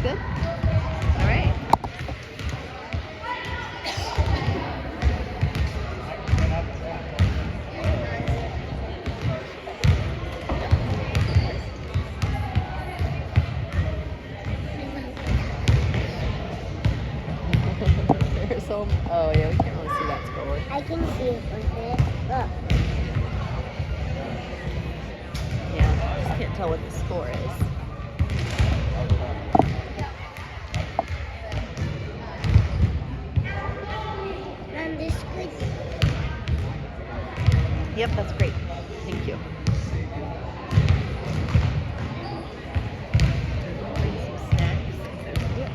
good? All right. There's so... Oh, yeah, we can't really see that scoreboard. I can see it from this. Look. Yeah, I just can't tell what the score is. And this good. Yep, that's great. Thank you. Bring some snacks. Yep.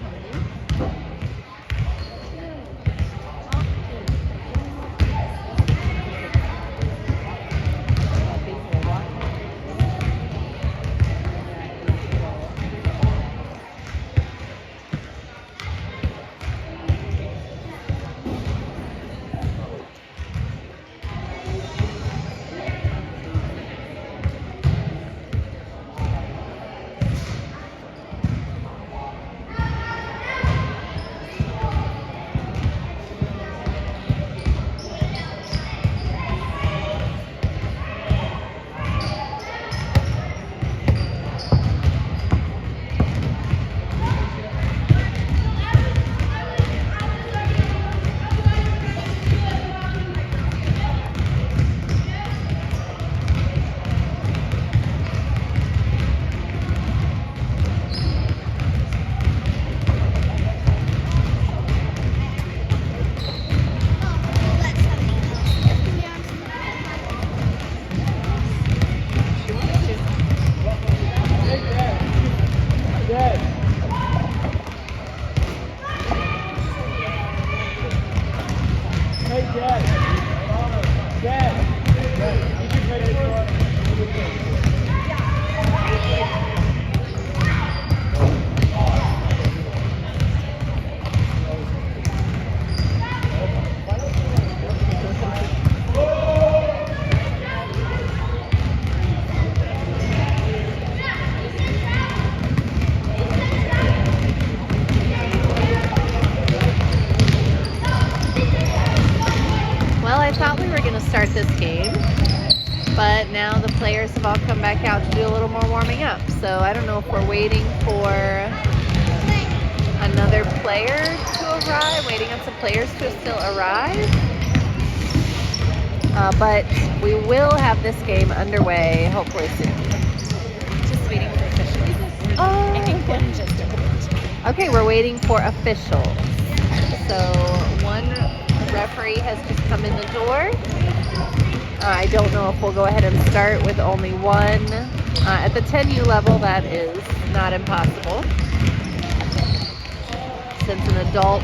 Well, I thought we were going to start this game, but now the players have all come back out to do a little more warming up. So I don't know if we're waiting for another player to arrive, waiting on some players to still arrive. But we will have this game underway hopefully soon. Just waiting for officials. Oh, I think one just opened. okay, we're waiting for officials. So one referee has just come in the door. I don't know if we'll go ahead and start with only one. At the 10U level, that is not impossible, since an adult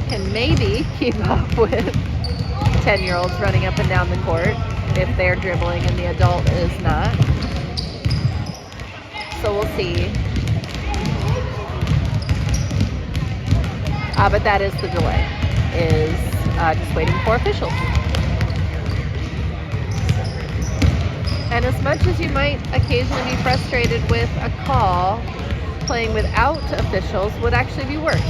can maybe keep up with 10-year-olds running up and down the court if they're dribbling and the adult is not. So we'll see. But that is the delay, is just waiting for officials. And as much as you might occasionally be frustrated with a call, playing without officials would actually be worse.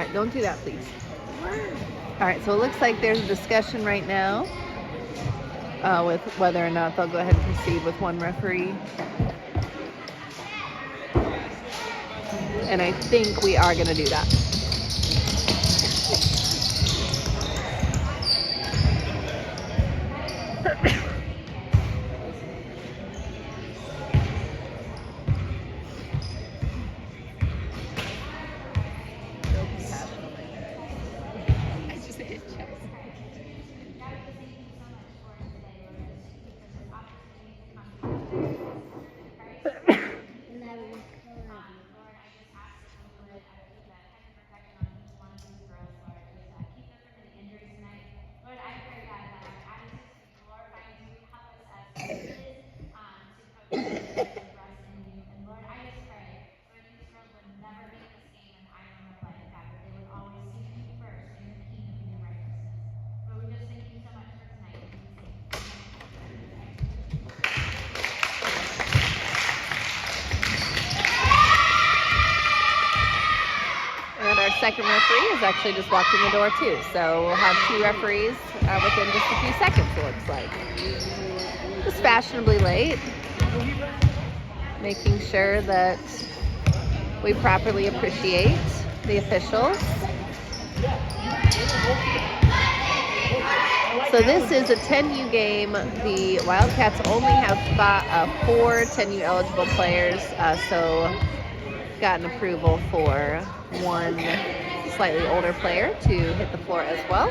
that. Don't do that, please. All right, so it looks like there's a discussion right now with whether or not they'll go ahead and proceed with one referee. And I think we are going to do that. I just hit chest. And I will color. And our second referee has actually just walked in the door too. So we'll have 2 referees within just a few seconds, it looks like. Just fashionably late. Making sure that we properly appreciate the officials. So this is a 10U game. The Wildcats only have 4 10U eligible players, so gotten approval for 1 slightly older player to hit the floor as well.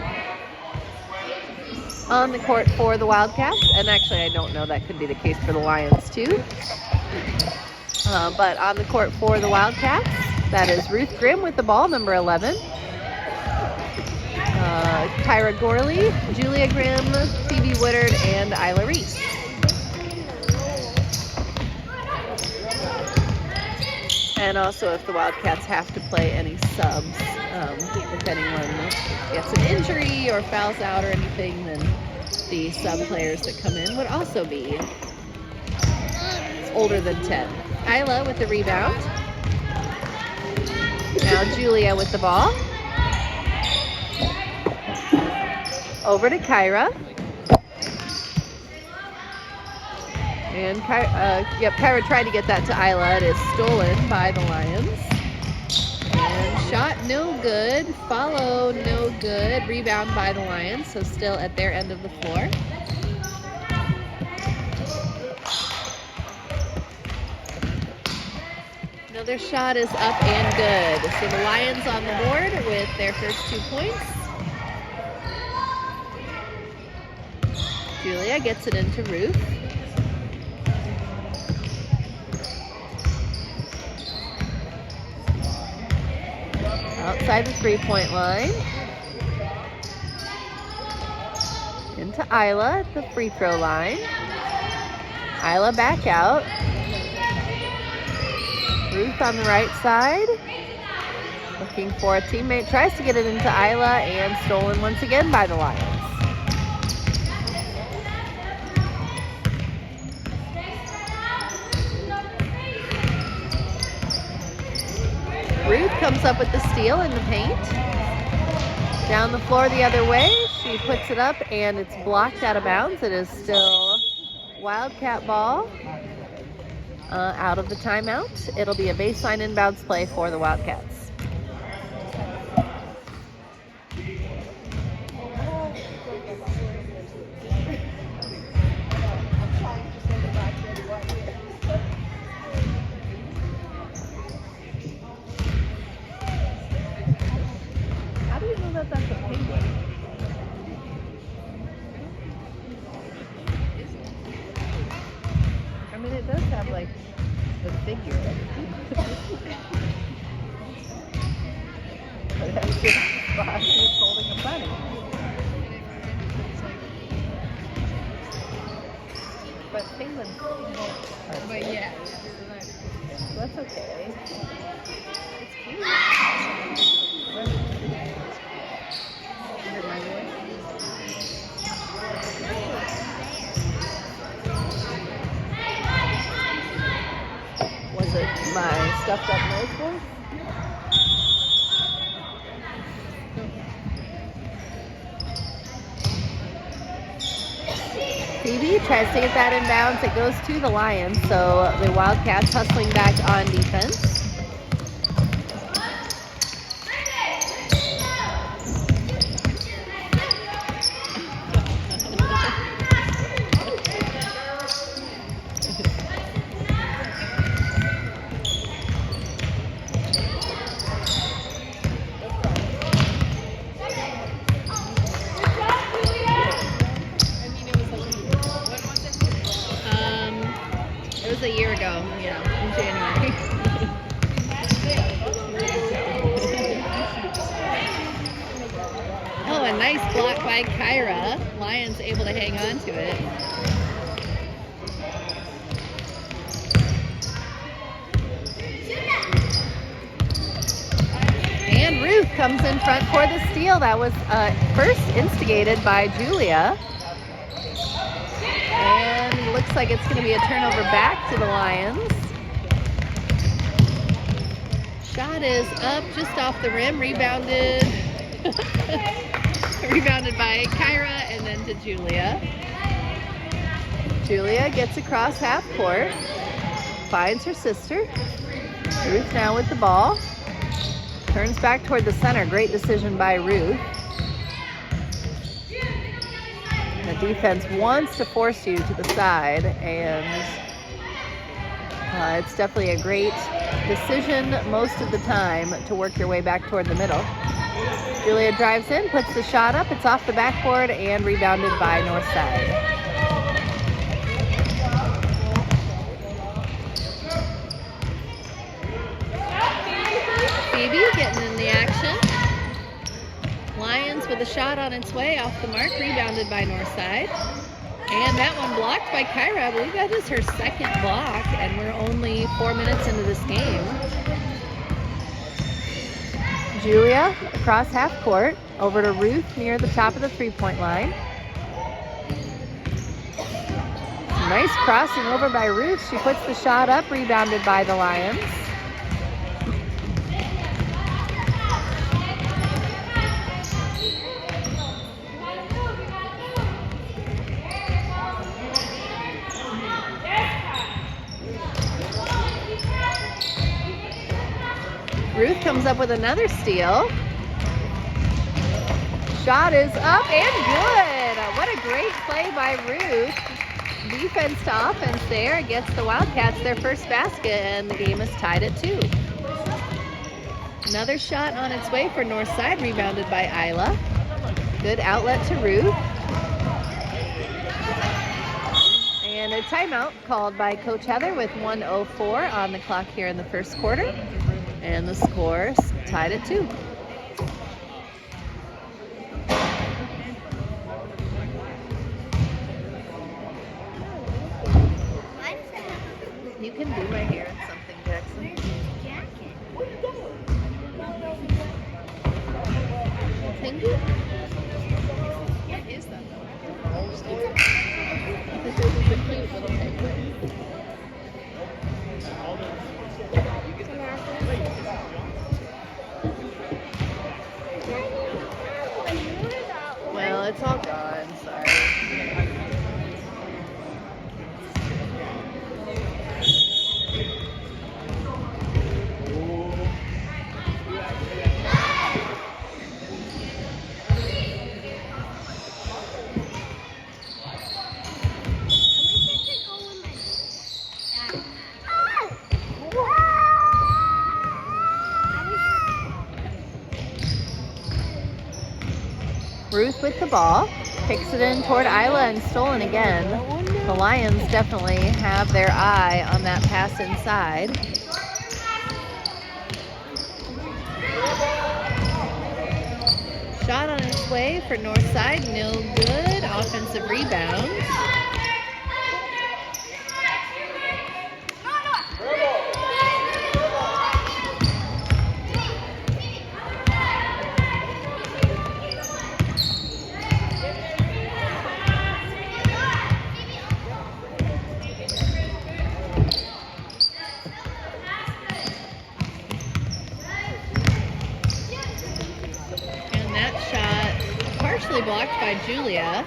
On the court for the Wildcats, and actually I don't know, that could be the case for the Lions too. But on the court for the Wildcats, that is Ruth Grimm with the ball, number 11. Kyra Gorley, Julia Grimm, Phoebe Woodard, and Isla Reese. And also if the Wildcats have to play any subs, if anyone gets an injury or fouls out or anything, then the sub players that come in would also be older than 10. Isla with the rebound. Now Julia with the ball. Over to Kyra. And Kyra tried to get that to Isla. It is stolen by the Lions. And shot no good. Follow no good. Rebound by the Lions, so still at their end of the floor. Another shot is up and good. So the Lions on the board with their first 2 points. Julia gets it into Ruth. Outside the 3-point line. Into Isla at the free throw line. Isla back out. Ruth on the right side. Looking for a teammate. Tries to get it into Isla and stolen once again by the Lions. Ruth comes up with the steal in the paint. Down the floor the other way. She puts it up and it's blocked out of bounds. It is still Wildcat ball out of the timeout. It'll be a baseline inbounds play for the Wildcats. How do you know that that's a penguin? I mean, it does have like the figure. But it has just it's holding a bunny. But penguins But yeah. so that's okay. It's cute. Is it my voice? Was it my stuffed up nose voice? Phoebe tries to get that inbounds. It goes to the Lions, so the Wildcats hustling back on defense. It was a year ago, yeah, in January. Oh, a nice block by Kyra. Lions able to hang on to it. And Ruth comes in front for the steal. That was first instigated by Julia. And looks like it's going to be a turnover back to the Lions. Shot is up just off the rim, rebounded. Rebounded by Kyra and then to Julia. Julia gets across half court, finds her sister. Ruth now with the ball. Turns back toward the center. Great decision by Ruth. The defense wants to force you to the side, and it's definitely a great decision most of the time to work your way back toward the middle. Julia drives in, puts the shot up. It's off the backboard and rebounded by Northside. Phoebe getting in the action. Lions with a shot on its way off the mark, rebounded by Northside. And that one blocked by Kyra. I believe that is her second block, and we're only 4 minutes into this game. Julia across half court, over to Ruth near the top of the three-point line. Nice crossing over by Ruth. She puts the shot up, rebounded by the Lions. Ruth comes up with another steal. Shot is up and good. What a great play by Ruth. Defense to offense there. Gets the Wildcats their first basket, and the game is tied at 2. Another shot on its way for Northside, rebounded by Isla. Good outlet to Ruth. And a timeout called by Coach Heather with 1:04 on the clock here in the first quarter. And the score is tied at 2. You can do my hair in something, Jackson. Penguin? What is that though? It's a cute little penguin. Well, it's all gone, sorry. Ruth with the ball, kicks it in toward Isla and stolen again. The Lions definitely have their eye on that pass inside. Shot on its way for Northside, no good. Offensive rebound. Blocked by by Julia.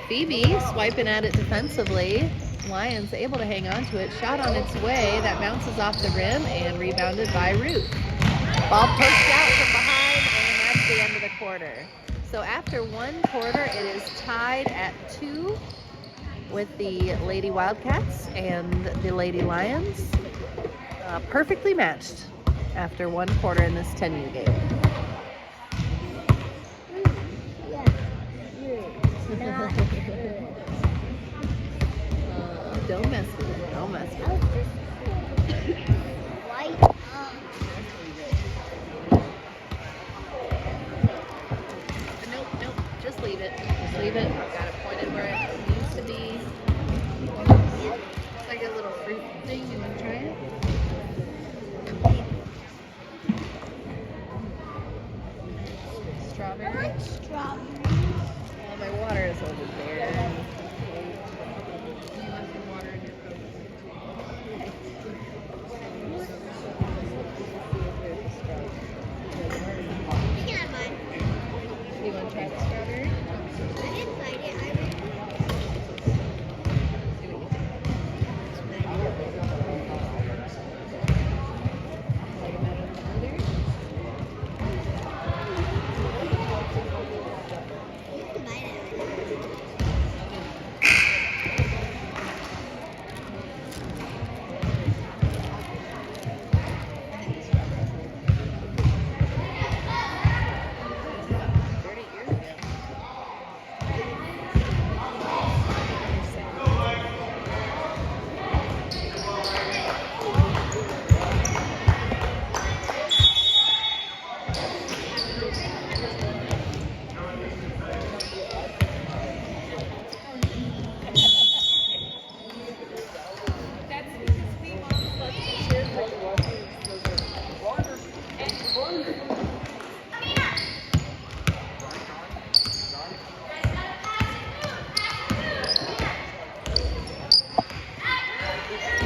Phoebe swiping at it defensively. Lions able to hang on to it. Shot on its way. That bounces off the rim and rebounded by Ruth. Ball pushed out from behind, and that's the end of the quarter. So after one quarter, it is tied at 2 with the Lady Wildcats and the Lady Lions. Perfectly matched after one quarter in this 10U game. Don't mess with it. Don't mess with it. Nope. Just leave it. Just leave it. Got it pointed where it needs to be. It's like a little fruit thing. You want to try it? Strawberry? Oh, my water is over there. You want some water in your coat? You want to try the strawberry?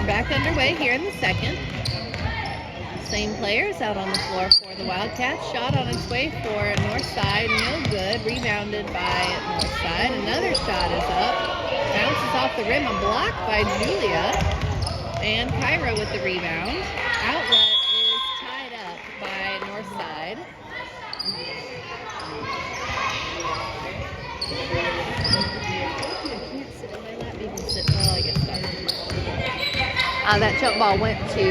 Back underway here in the second. Same players out on the floor for the Wildcats. Shot on its way for Northside. No good. Rebounded by Northside. Another shot is up. Bounces off the rim. A block by Julia. And Kyra with the rebound. Outlet is tied up by Northside. You can't sit in my lap. You can sit while I get started. That jump ball went to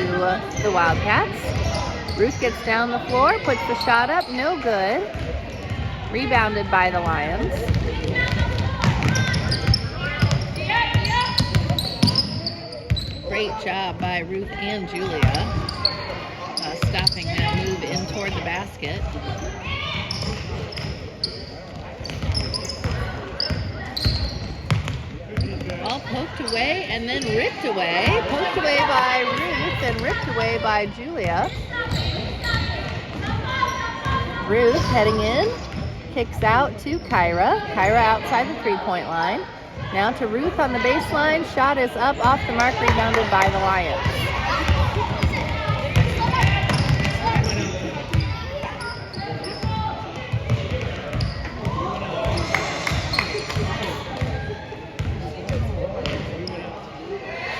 the Wildcats. Ruth gets down the floor, puts the shot up, no good. Rebounded by the Lions. Great job by Ruth and Julia stopping that move in toward the basket. All poked away and then ripped away. Poked away by Ruth and ripped away by Julia. Ruth heading in. Kicks out to Kyra. Kyra outside the three-point line. Now to Ruth on the baseline. Shot is up off the mark, rebounded by the Lions.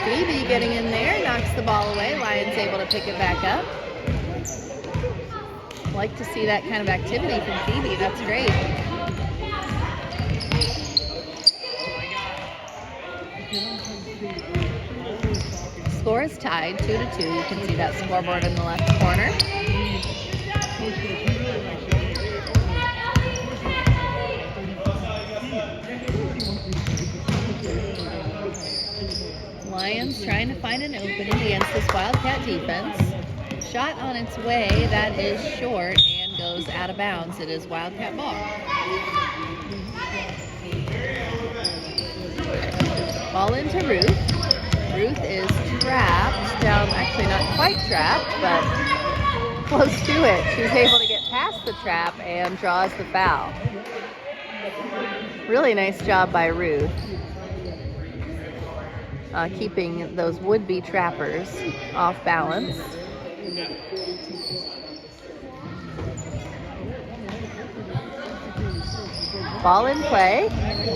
Phoebe getting in there, knocks the ball away. Lions able to pick it back up. Like to see that kind of activity from Phoebe. That's great. Score is tied 2-2. You can see that scoreboard in the left corner. Lions trying to find an opening against this Wildcat defense. Shot on its way, that is short and goes out of bounds. It is Wildcat ball. Ball into Ruth. Ruth is trapped down, actually not quite trapped, but close to it. She's able to get past the trap and draws the foul. Really nice job by Ruth. Keeping those would-be trappers off balance. Ball in play.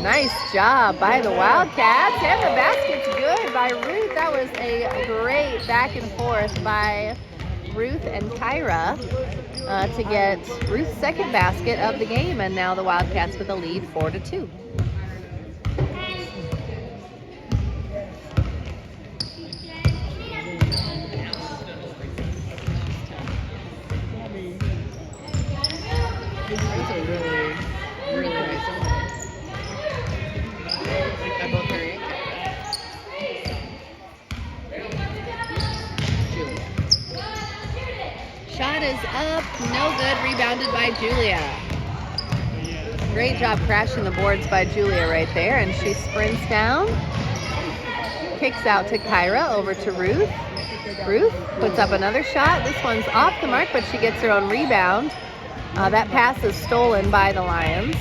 Nice job by the Wildcats. And the basket's good by Ruth. That was a great back and forth by Ruth and Kyra to get Ruth's second basket of the game. And now the Wildcats with a lead 4-2. Shot is up, no good, rebounded by Julia. Great job crashing the boards by Julia right there, and she sprints down, kicks out to Kyra, over to Ruth. Ruth puts up another shot. This one's off the mark, but she gets her own rebound. That pass is stolen by the Lions.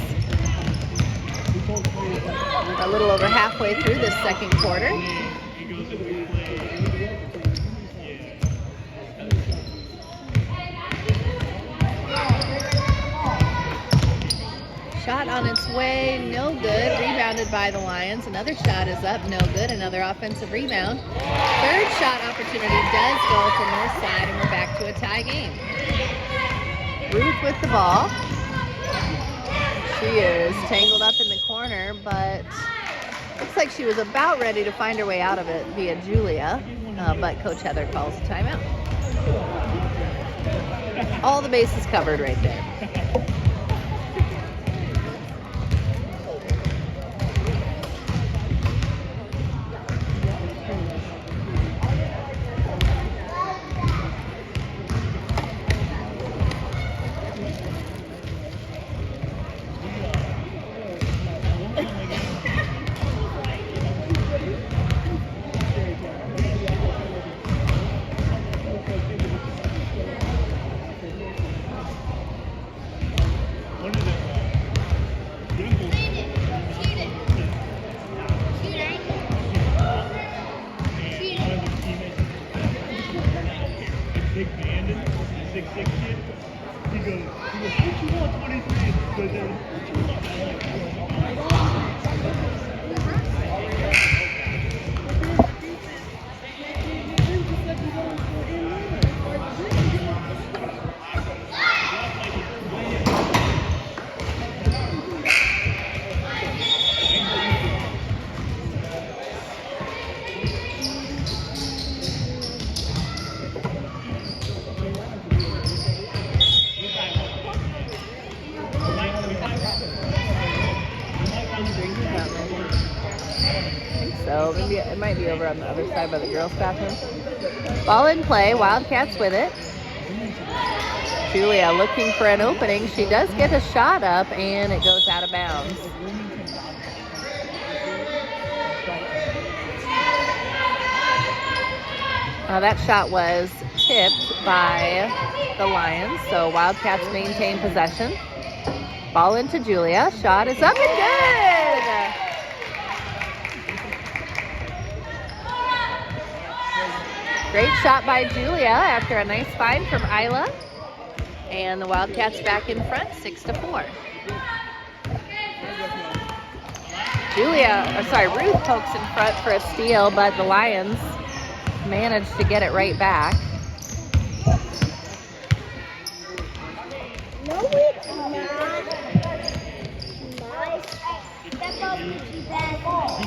A little over halfway through this second quarter. Shot on its way, no good, rebounded by the Lions. Another shot is up, no good, another offensive rebound. Third shot opportunity does go for Northside, and we're back to a tie game. Ruth with the ball. She is tangled up in the corner, but looks like she was about ready to find her way out of it via Julia, but Coach Heather calls a timeout. All the bases covered right there. So maybe it might be over on the other side by the girls' bathroom. Ball in play, Wildcats with it. Julia looking for an opening. She does get a shot up, and it goes out of bounds. That shot was tipped by the Lions, so Wildcats maintain possession. Ball into Julia. Shot is up and good! Great shot by Julia after a nice find from Isla. And the Wildcats back in front, 6-4. Ruth pokes in front for a steal, but the Lions managed to get it right back. No, it's not. Step up to that ball.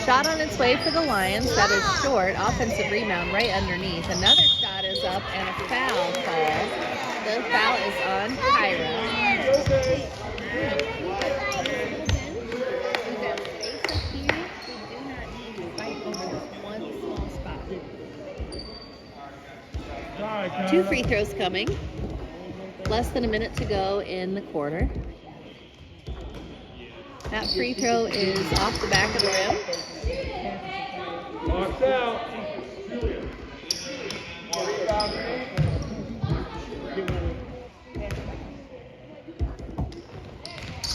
Shot on its way for the Lions. That is short. Offensive rebound right underneath. Another shot is up and a foul called. The foul is on Kyra. Two free throws coming. Less than a minute to go in the quarter. That free throw is off the back of the rim. Box out.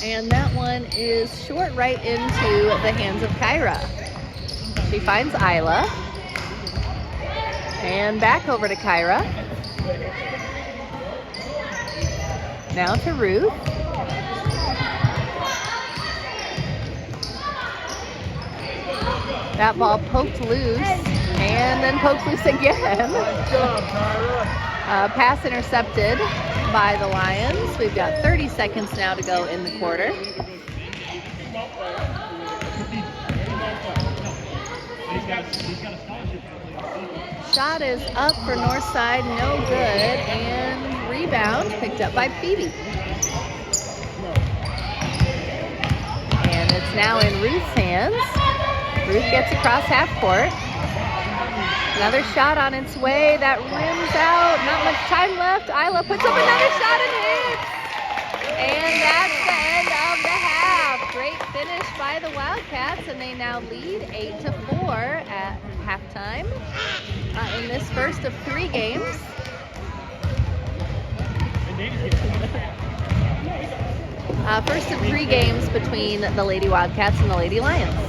And that one is short right into the hands of Kyra. She finds Isla. And back over to Kyra. Now to Ruth. That ball poked loose and then poked loose again. Pass intercepted by the Lions. We've got 30 seconds now to go in the quarter. Shot is up for Northside, no good, and rebound picked up by Phoebe. And it's now in Ruth's hands. Ruth gets across half court. Another shot on its way that rims out. Not much time left. Isla puts up another shot and hits. And that's the end of the half. Great finish by the Wildcats, and they now lead 8-4 at halftime in this first of 3 games. First of 3 games between the Lady Wildcats and the Lady Lions.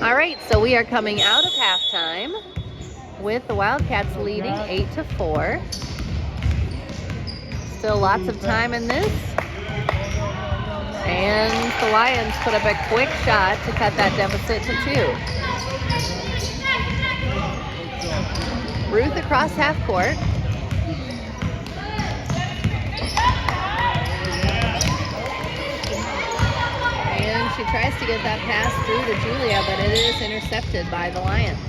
All right, so we are coming out of halftime with the Wildcats leading 8-4. Still lots of time in this. And the Lions put up a quick shot to cut that deficit to 2. Ruth across half court. And she tries to get that pass through to Julia, but it is intercepted by the Lions.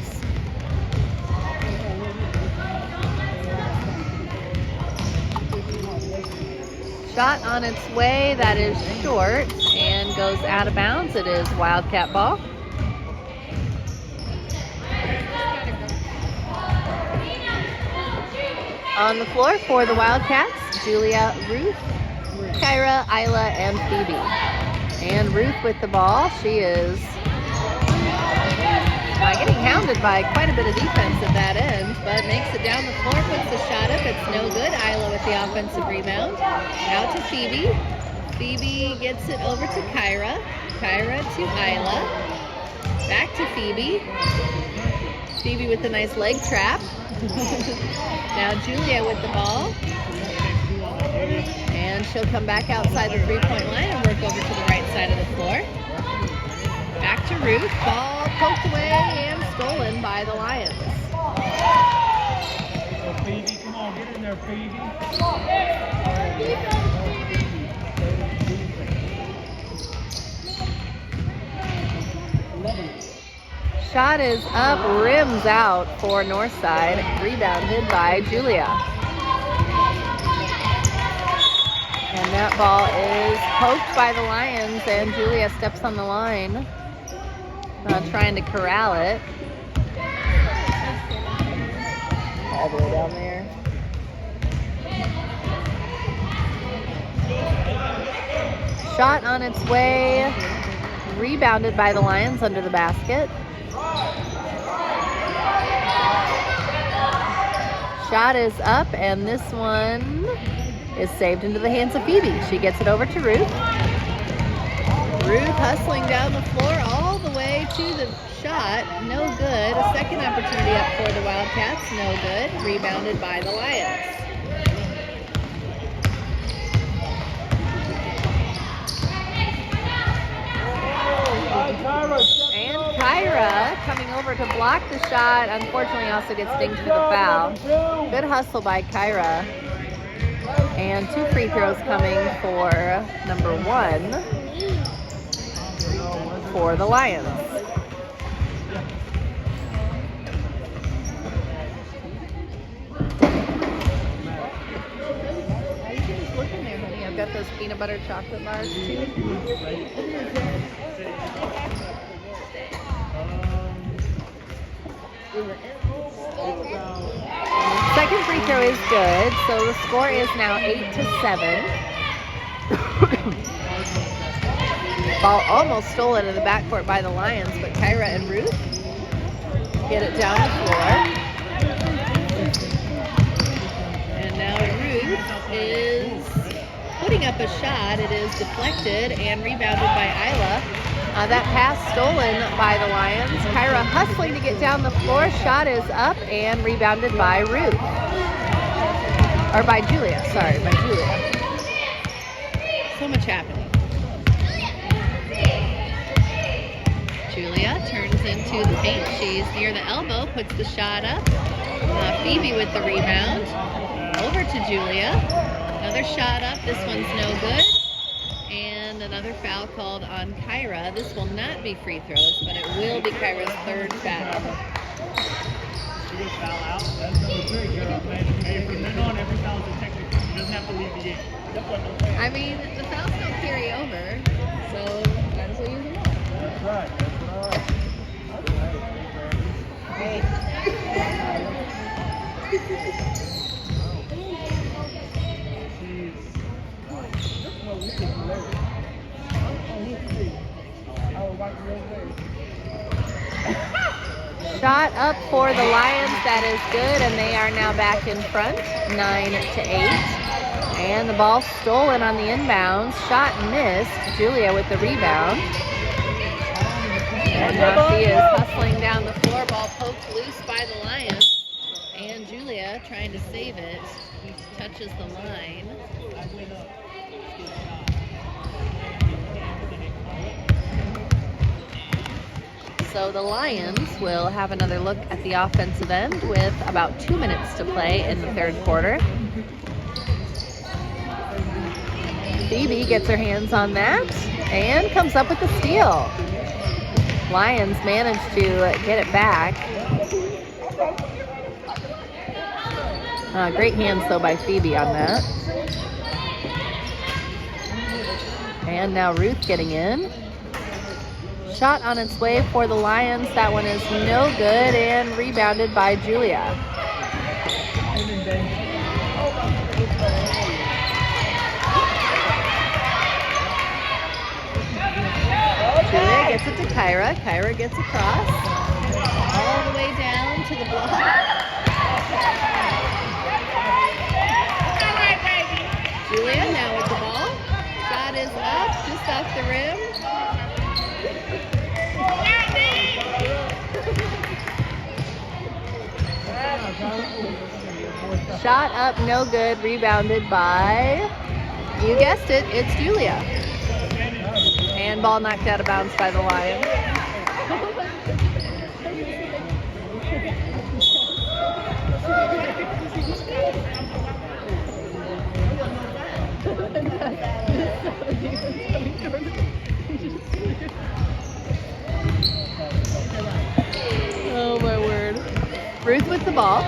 Shot on its way, that is short and goes out of bounds. It is Wildcat ball. On the floor for the Wildcats, Julia, Ruth, Kyra, Isla, and Phoebe. And Ruth with the ball. She is getting hounded by quite a bit of defense at that end, but makes it down the floor, puts the shot up. It's no good. Isla with the offensive rebound. Out to Phoebe. Phoebe gets it over to Kyra. Kyra to Isla. Back to Phoebe. Phoebe with a nice leg trap. Now Julia with the ball. And she'll come back outside the three-point line and work over to the right side of the floor. Back to Ruth. Ball poked away and stolen by the Lions. Phoebe, come on, get in there, Phoebe. Shot is up, rims out for Northside. Rebounded by Julia. And that ball is poked by the Lions, and Julia steps on the line, trying to corral it. All the way down there. Shot on its way, rebounded by the Lions under the basket. Shot is up, and this one is saved into the hands of Phoebe. She gets it over to Ruth. Ruth hustling down the floor all the way to the shot. No good. A second opportunity up for the Wildcats. No good. Rebounded by the Lions. And Kyra coming over to block the shot. Unfortunately, also gets dinged for the foul. Good hustle by Kyra. And 2 free throws coming for number 1 for the Lions. How you just looking there, honey? I've got those peanut butter chocolate bars too. Second free throw is good, so the score is now 8-7. Ball almost stolen in the backcourt by the Lions, but Kyra and Ruth get it down the floor. And now Ruth is putting up a shot. It is deflected and rebounded by Isla. That pass stolen by the Lions. Kyra hustling to get down the floor. Shot is up and rebounded by Ruth. Or by Julia. Sorry, by Julia. So much happening. Julia turns into the paint. She's near the elbow, puts the shot up. Phoebe with the rebound. Over to Julia. Another shot up. This one's no good. And another foul called on Kyra. This will not be free throws, but it will be Kyra's third foul. She gets foul out. That's number 3, girl. Hey, from then on, every foul is a technical. She doesn't have to leave the game. I mean, the fouls don't carry over, so might as well use them all. That's right. That's right. Hey. Shot up for the Lions, that is good, and they are now back in front, 9-8. And the ball stolen on the inbounds. Shot missed. Julia with the rebound. And now she is hustling down the floor. Ball poked loose by the Lions. And Julia trying to save it. Touches the line. So the Lions will have another look at the offensive end with about 2 minutes to play in the third quarter. Phoebe gets her hands on that and comes up with the steal. Lions manage to get it back. Great hands, though, by Phoebe on that. And now Ruth getting in. Shot on its way for the Lions. That one is no good and rebounded by Julia. to Kyra. Kyra gets across all the way down to the block. Julia now with the ball. Shot is up, just off the rim. Shot up, no good. Rebounded by, you guessed it, it's Julia. And ball knocked out of bounds by the Lions. Oh my word. Ruth with the ball.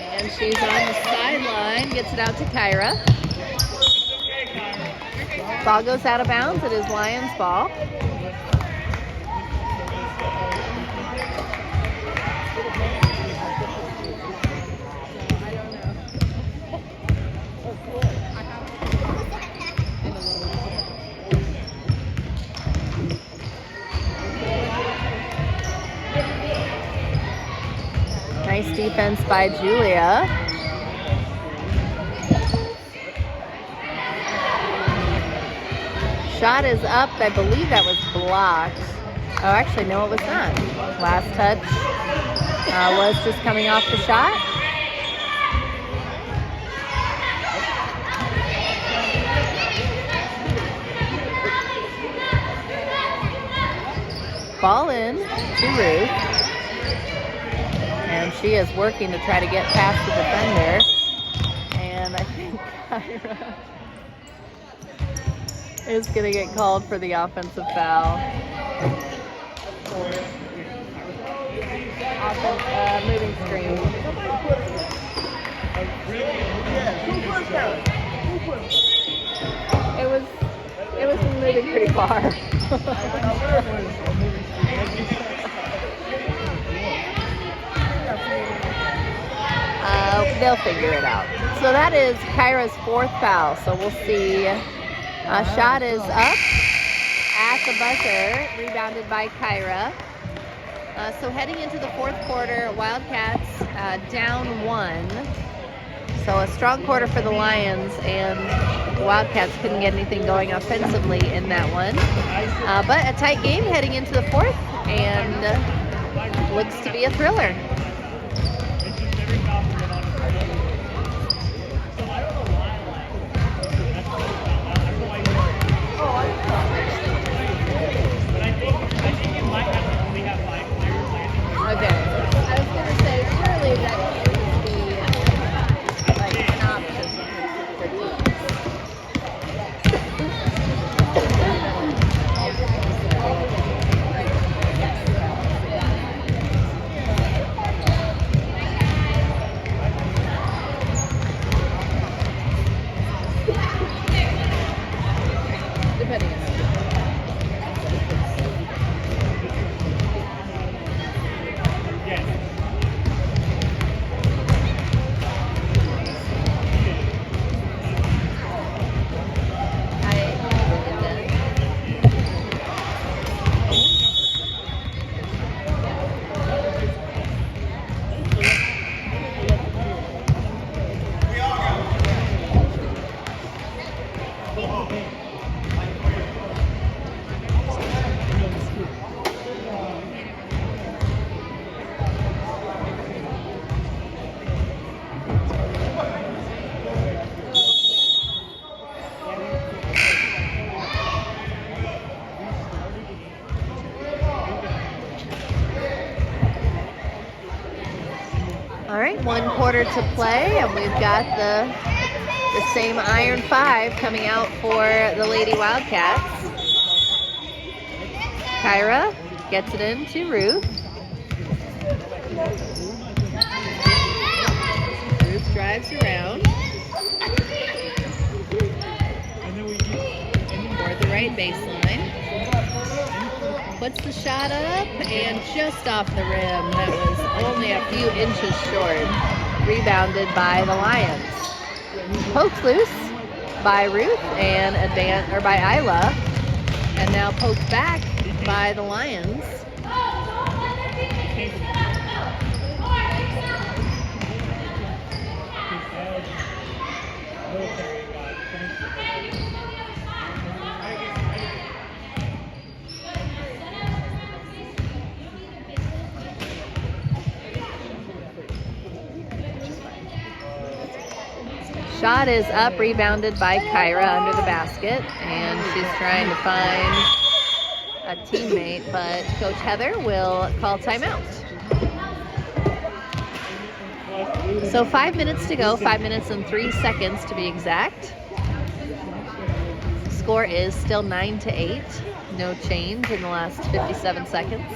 And she's on the sideline, gets it out to Kyra. Ball goes out of bounds. It is Lions ball. Nice defense by Julia. Shot is up. I believe that was blocked. Oh, actually, no, it was not. Last touch was just coming off the shot. Ball in to Ruth. And she is working to try to get past the defender. And I think Kyra is going to get called for the offensive foul. Moving screen. It was moving pretty far. They'll figure it out. So that is Kyra's fourth foul. So we'll see. Shot is up at the buzzer, rebounded by Kyra. So heading into the fourth quarter, Wildcats down 1. So a strong quarter for the Lions, and the Wildcats couldn't get anything going offensively in that one. But a tight game heading into the fourth, and looks to be a thriller. Okay. I was going to say, surely that can't be like an option for depending on All right, 1 quarter to play, and we've got the same Iron 5 coming out for the Lady Wildcats. Kyra gets it in to Ruth. Ruth drives around. For the right baseline. Puts the shot up and just off the rim. That was only a few inches short. Rebounded by the Lions. Pokes loose. by Ruth and by Isla, and now poked back by the Lions. Shot is up, rebounded by Kyra under the basket, and she's trying to find a teammate, but Coach Heather will call timeout. So 5 minutes to go, 5 minutes and 3 seconds to be exact. Score is still 9-8, no change in the last 57 seconds.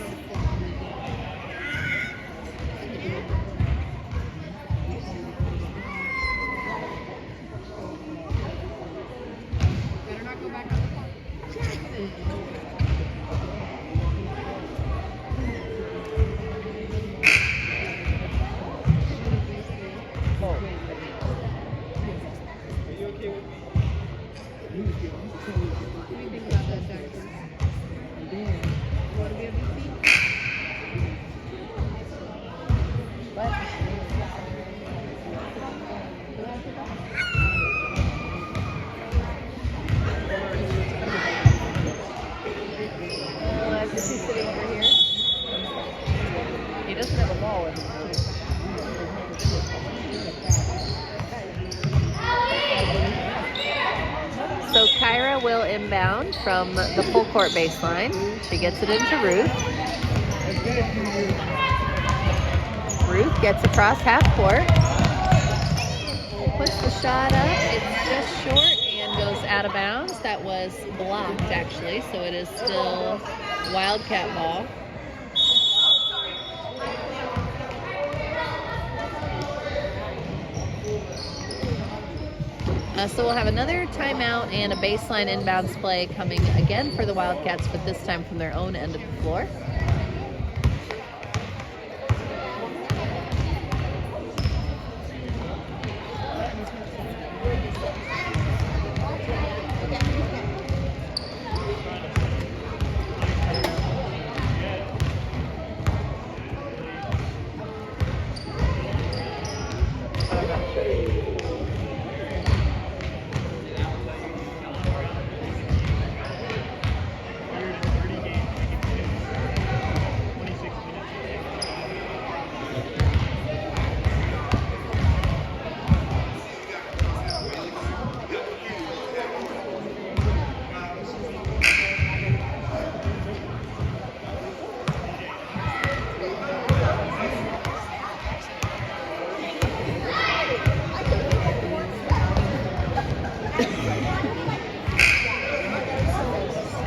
So Kyra will inbound from the full court baseline. She gets it into Ruth. Ruth gets across half court. Puts the shot up. It's just short and goes out of bounds. That was blocked actually, so it is still Wildcat ball. So we'll have another timeout and a baseline inbounds play coming again for the Wildcats, but this time from their own end of the floor.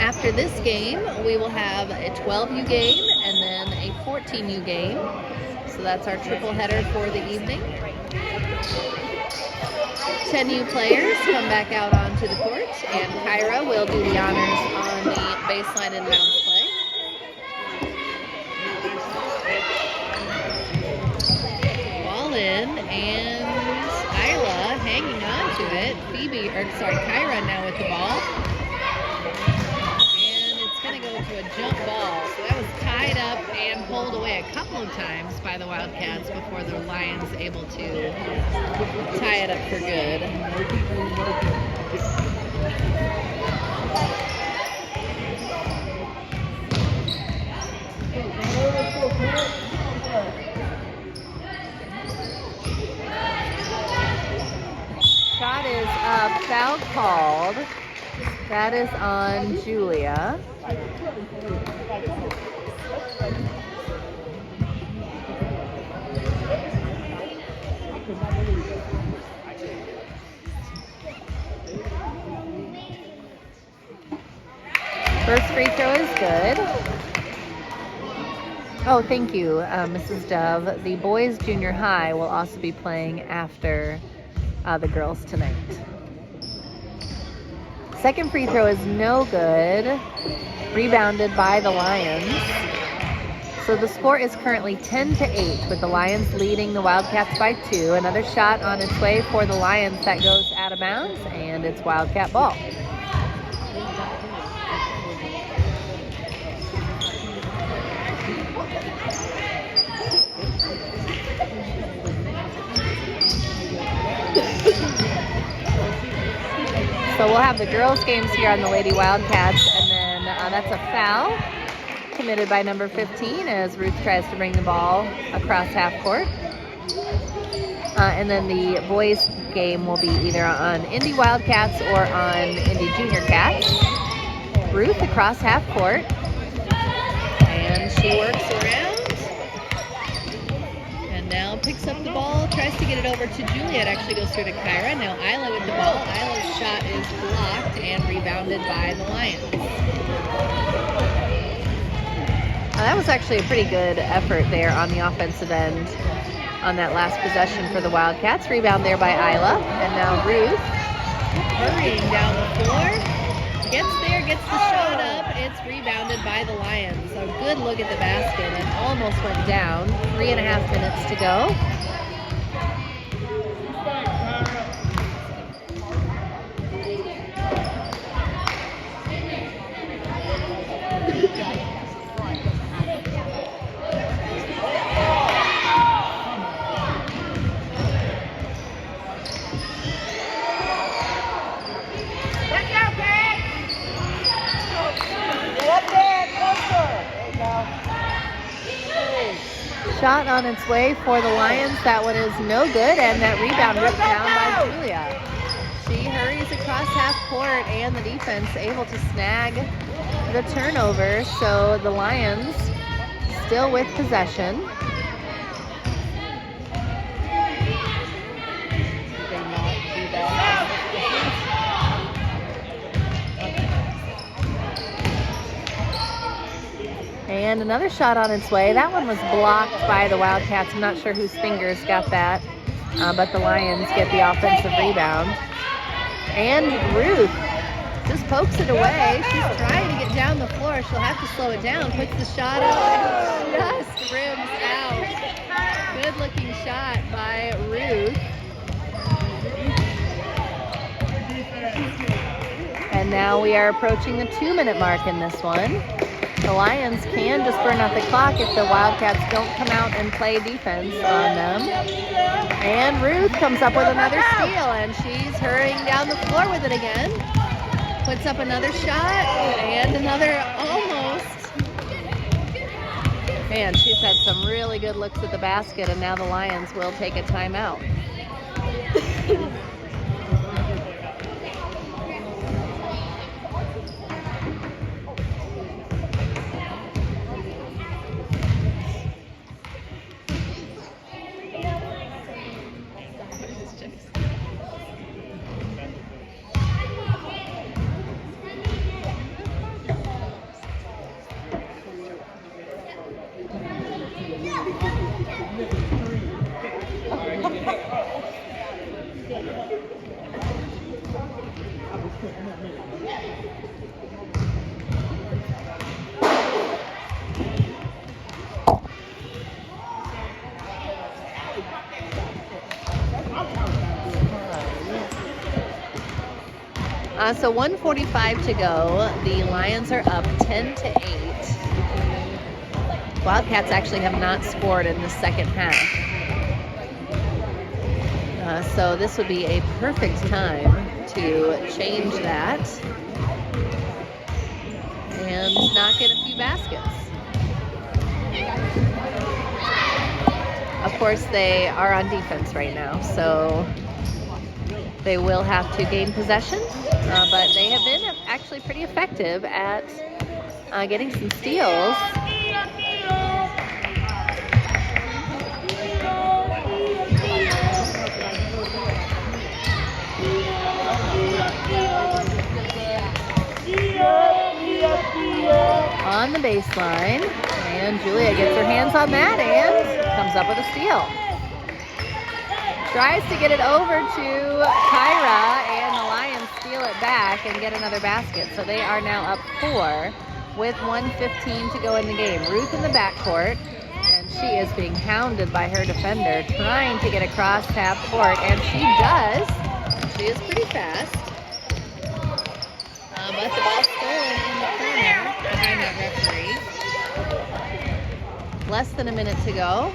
After this game, we will have a 12U game and then a 14U game. So that's our triple header for the evening. 10U players come back out onto the court, and Kyra will do the honors on the baseline inbounds play. Ball in, and Isla hanging on to it. Kyra now with the ball. To a jump ball. So that was tied up and pulled away a couple of times by the Wildcats before the Lions able to tie it up for good. Shot is up, foul called. That is on Julia. First free throw is good. Oh, thank you, Mrs. Dove. The boys junior high will also be playing after the girls tonight. Second free throw is no good. Rebounded by the Lions. So the score is currently 10-8 with the Lions leading the Wildcats by 2. Another shot on its way for the Lions that goes out of bounds, and it's Wildcat ball. So we'll have the girls' games here on the Lady Wildcats, and then that's a foul committed by number 15 as Ruth tries to bring the ball across half court. And then the boys' game will be either on Indy Wildcats or on Indy Junior Cats. Ruth across half court, and she works around. Now picks up the ball, tries to get it over to Juliet, actually goes through to Kyra. Now Isla with the ball. Isla's shot is blocked and rebounded by the Lions. That was actually a pretty good effort there on the offensive end on that last possession for the Wildcats. Rebound there by Isla. And now Ruth hurrying down the floor. Gets there, gets the shot up. It's rebounded by the Lions. So good look at the basket and almost went down. 3.5 minutes to go. Shot on its way for the Lions. That one is no good, and that rebound ripped down by Julia. She hurries across half court, and the defense able to snag the turnover. So the Lions still with possession. And another shot on its way. That one was blocked by the Wildcats. I'm not sure whose fingers got that, but the Lions get the offensive rebound. And Ruth just pokes it away. She's trying to get down the floor. She'll have to slow it down. Puts the shot up and just rims out. Good looking shot by Ruth. And now we are approaching the 2-minute mark in this one. The Lions can just burn out the clock if the Wildcats don't come out and play defense on them. And Ruth comes up with another steal, and she's hurrying down the floor with it again. Puts up another shot, and another almost. Man, she's had some really good looks at the basket, and now the Lions will take a timeout. So 1:45 to go. The Lions are up 10-8. Wildcats actually have not scored in the second half. So this would be a perfect time to change that and knock in a few baskets. Of course, they are on defense right now, so they will have to gain possession, but they have been actually pretty effective at getting some steals. On the baseline, and Julia gets her hands on that and comes up with a steal. Tries to get it over to Kyra, and the Lions steal it back and get another basket. So they are now up 4 with 1:15 to go in the game. Ruth in the backcourt, and she is being hounded by her defender, trying to get across half court, and she does. She is pretty fast. But the ball's stolen in the corner behind that referee. Less than a minute to go.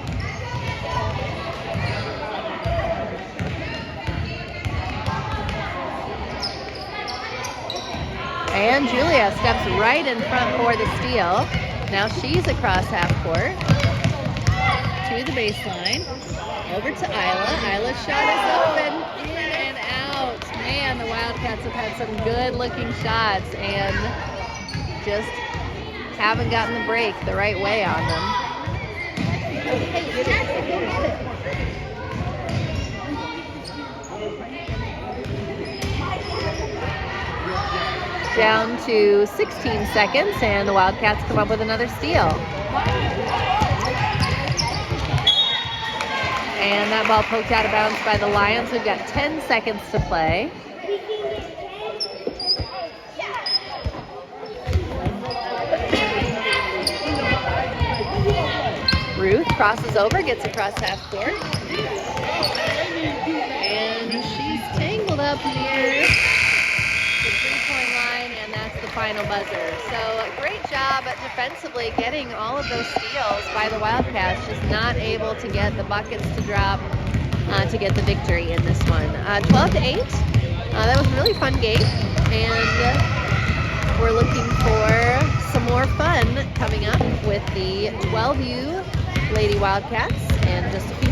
And Julia steps right in front for the steal. Now she's across half court to the baseline. Over to Isla. Isla's shot is open. In and out. Man, the Wildcats have had some good looking shots and just haven't gotten the break the right way on them. Down to 16 seconds, and the Wildcats come up with another steal. And that ball poked out of bounds by the Lions. We've got 10 seconds to play. Ruth crosses over, gets across half court. And she's tangled up near the three-point line, and that's the final buzzer. So great job defensively getting all of those steals by the Wildcats, just not able to get the buckets to drop to get the victory in this one. 12-8. That was a really fun game, and we're looking for some more fun coming up with the 12U Lady Wildcats in just a few